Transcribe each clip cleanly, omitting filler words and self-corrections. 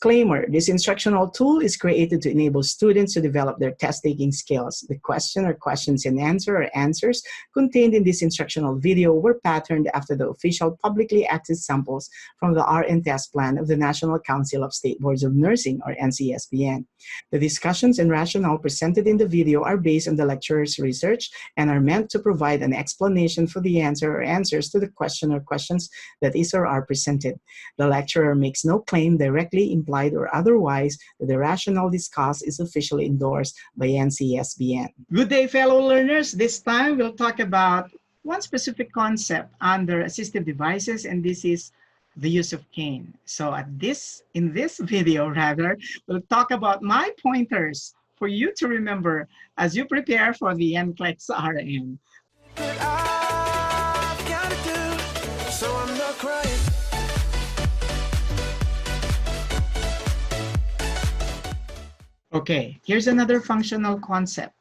Disclaimer, this instructional tool is created to enable students to develop their test-taking skills. The question or questions and answers contained in this instructional video were patterned after the official publicly accessed samples from the RN test plan of the National Council of State Boards of Nursing, or NCSBN. The discussions and rationale presented in the video are based on the lecturer's research and are meant to provide an explanation for the answer or answers to the question or questions that is or are presented. The lecturer makes no claim, directly, implied, or otherwise, that the rationale discussed is officially endorsed by NCSBN. Good day, fellow learners. This time we'll talk about one specific concept under assistive devices, and this is the use of cane. So in this video, we'll talk about my pointers for you to remember as you prepare for the NCLEX-RN. Okay, here's another functional concept.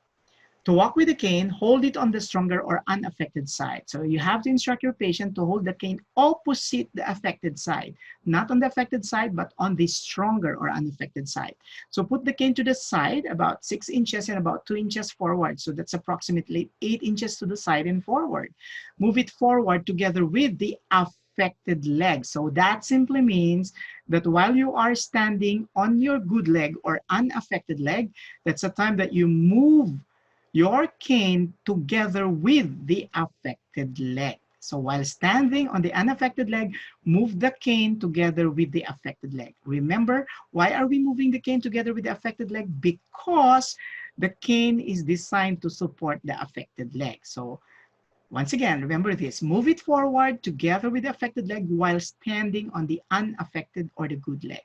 To walk with the cane, hold it on the stronger or unaffected side. So you have to instruct your patient to hold the cane opposite the affected side. Not on the affected side, but on the stronger or unaffected side. So put the cane to the side, about 6 inches and about 2 inches forward. So that's approximately 8 inches to the side and forward. Move it forward together with the affected leg. So that simply means that while you are standing on your good leg or unaffected leg, that's the time that you move your cane together with the affected leg. So while standing on the unaffected leg, move the cane together with the affected leg. Remember, why are we moving the cane together with the affected leg? Because the cane is designed to support the affected leg. So once again, remember this, move it forward together with the affected leg while standing on the unaffected or the good leg.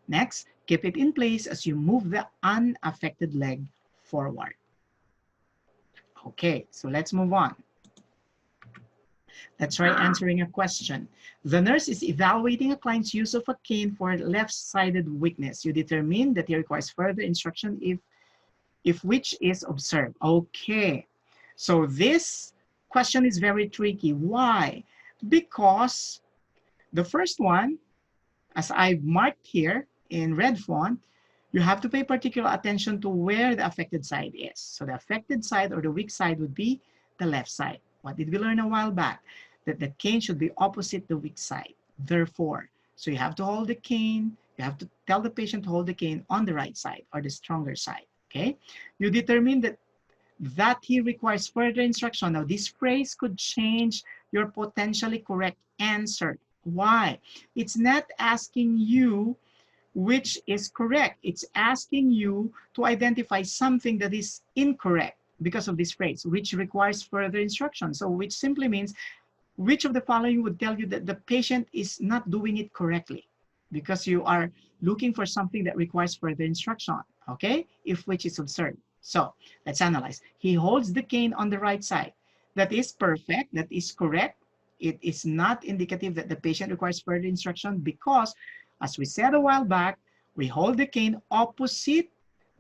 Next, keep it in place as you move the unaffected leg forward. Okay, so let's move on. Let's try answering a question. The nurse is evaluating a client's use of a cane for left-sided weakness. You determine that he requires further instruction if which is observed. Okay, so this question is very tricky. Why? Because the first one, as I've marked here in red font, you have to pay particular attention to where the affected side is. So the affected side or the weak side would be the left side. What did we learn a while back? That the cane should be opposite the weak side. Therefore, so you have to hold the cane, you have to tell the patient to hold the cane on the right side or the stronger side, okay? You determine that he requires further instruction. Now, this phrase could change your potentially correct answer. Why? It's not asking you which is correct. It's asking you to identify something that is incorrect because of this phrase, which requires further instruction. So which simply means, which of the following would tell you that the patient is not doing it correctly because you are looking for something that requires further instruction, okay? If which is observed. So let's analyze. He holds the cane on the right side. That is perfect, that is correct. It is not indicative that the patient requires further instruction because, as we said a while back, we hold the cane opposite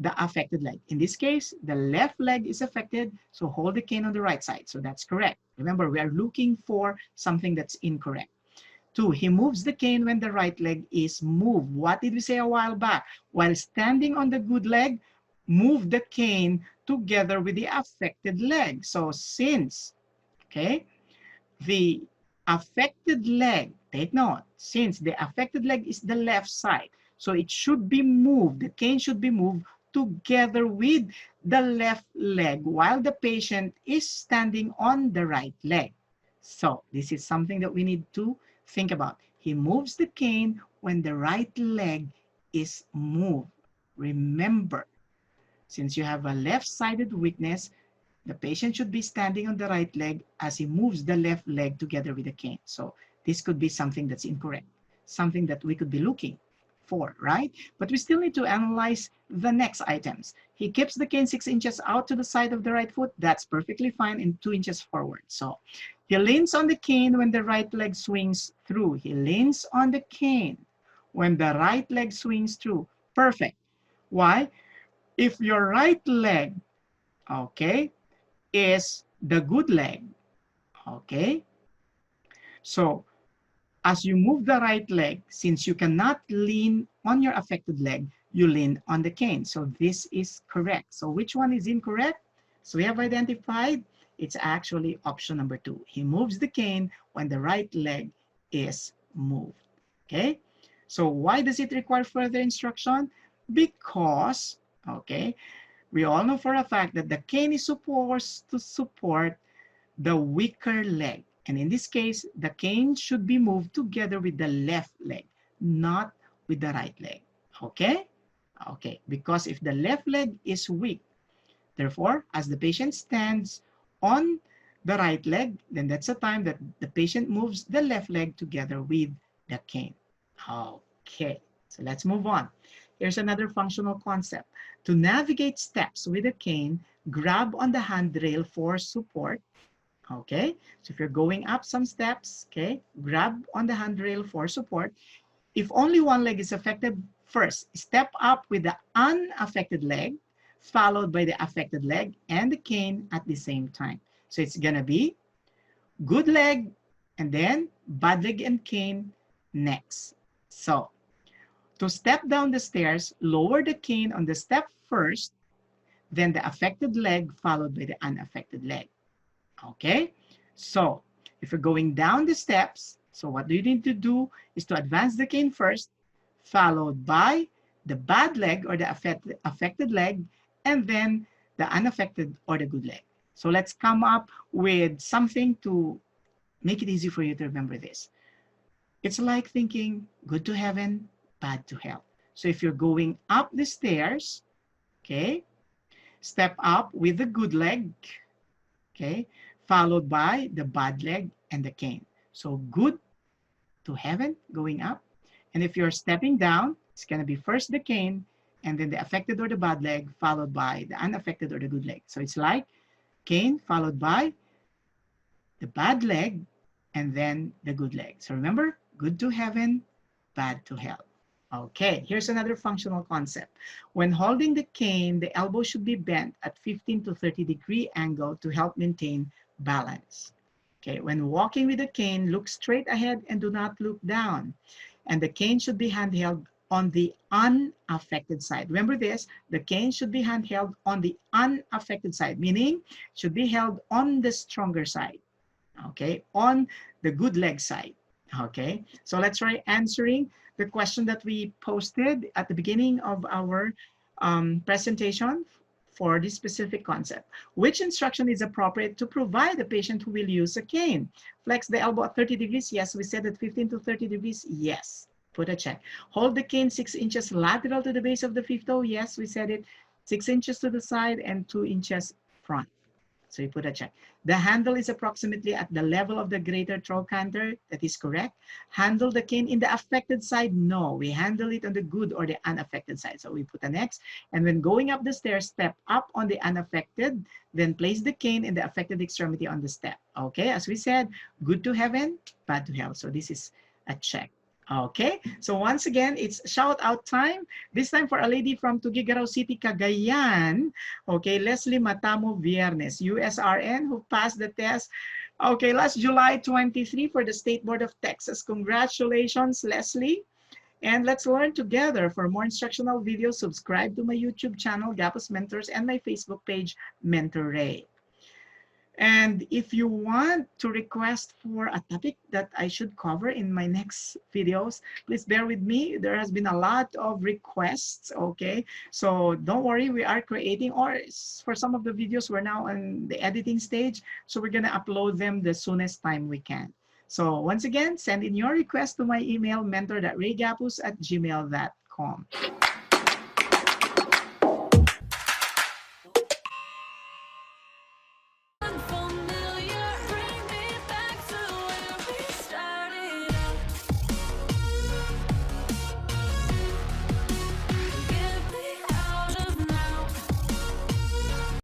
the affected leg. In this case, the left leg is affected, so hold the cane on the right side. So that's correct. Remember, we are looking for something that's incorrect. 2, he moves the cane when the right leg is moved. What did we say a while back? While standing on the good leg, move the cane together with the affected leg. So since, okay, the affected leg, take note, since the affected leg is the left side, so it should be moved, the cane should be moved together with the left leg while the patient is standing on the right leg. So this is something that we need to think about. He moves the cane when the right leg is moved. Remember, since you have a left-sided weakness, the patient should be standing on the right leg as he moves the left leg together with the cane. So this could be something that's incorrect, something that we could be looking for, right? But we still need to analyze the next items. He keeps the cane 6 inches out to the side of the right foot. That's perfectly fine, and 2 inches forward. So he leans on the cane when the right leg swings through. He leans on the cane when the right leg swings through. Perfect. Why? If your right leg, okay, is the good leg, okay? So as you move the right leg, since you cannot lean on your affected leg, you lean on the cane. So this is correct. So which one is incorrect? So we have identified it's actually option number 2. He moves the cane when the right leg is moved. Okay? So why does it require further instruction? Because, okay, we all know for a fact that the cane is supposed to support the weaker leg. And in this case, the cane should be moved together with the left leg, not with the right leg. Okay? Okay, because if the left leg is weak, therefore, as the patient stands on the right leg, then that's the time that the patient moves the left leg together with the cane. Okay, so let's move on. Here's another functional concept. To navigate steps with a cane, grab on the handrail for support. Okay, so if you're going up some steps, okay, grab on the handrail for support. If only one leg is affected, first, step up with the unaffected leg, followed by the affected leg and the cane at the same time. So it's gonna be good leg, and then bad leg and cane next. So to step down the stairs, lower the cane on the step first, then the affected leg followed by the unaffected leg. Okay, so if you're going down the steps, so what you need to do is to advance the cane first, followed by the bad leg or the affected leg, and then the unaffected or the good leg. So let's come up with something to make it easy for you to remember this. It's like thinking good to heaven, bad to hell. So if you're going up the stairs, okay, step up with the good leg, okay, followed by the bad leg and the cane. So good to heaven, going up. And if you're stepping down, it's going to be first the cane, and then the affected or the bad leg, followed by the unaffected or the good leg. So it's like cane followed by the bad leg, and then the good leg. So remember, good to heaven, bad to hell. Okay, here's another functional concept. When holding the cane, the elbow should be bent at 15 to 30-degree angle to help maintain balance. Okay, when walking with the cane, look straight ahead and do not look down. And the cane should be handheld on the unaffected side. Remember this, the cane should be handheld on the unaffected side, meaning should be held on the stronger side, okay, on the good leg side, okay? So let's try answering the question that we posted at the beginning of our presentation for this specific concept. Which instruction is appropriate to provide a patient who will use a cane? Flex the elbow at 30 degrees. Yes, we said at 15 to 30 degrees. Yes, put a check. Hold the cane 6 inches lateral to the base of the fifth toe. Yes, we said it. 6 inches to the side and 2 inches front. So you put a check. The handle is approximately at the level of the greater trochanter. That is correct. Handle the cane in the affected side. No, we handle it on the good or the unaffected side. So we put an X. And when going up the stairs, step up on the unaffected, then place the cane in the affected extremity on the step. Okay, as we said, good to heaven, bad to hell. So this is a check. Okay, so once again, it's shout out time. This time for a lady from Tuguegarao City, Cagayan. Okay, Leslie Matamo Viernes, USRN, who passed the test. Okay, last July 23 for the State Board of Texas. Congratulations, Leslie. And let's learn together. For more instructional videos, subscribe to my YouTube channel, Gapuz Mentors, and my Facebook page, Mentor Ray. And if you want to request for a topic that I should cover in my next videos, please bear with me. There has been a lot of requests, okay? So don't worry, we are creating, or for some of the videos, we're now on the editing stage. So we're gonna upload them the soonest time we can. So once again, send in your request to my email, mentor.raygapuz@gmail.com.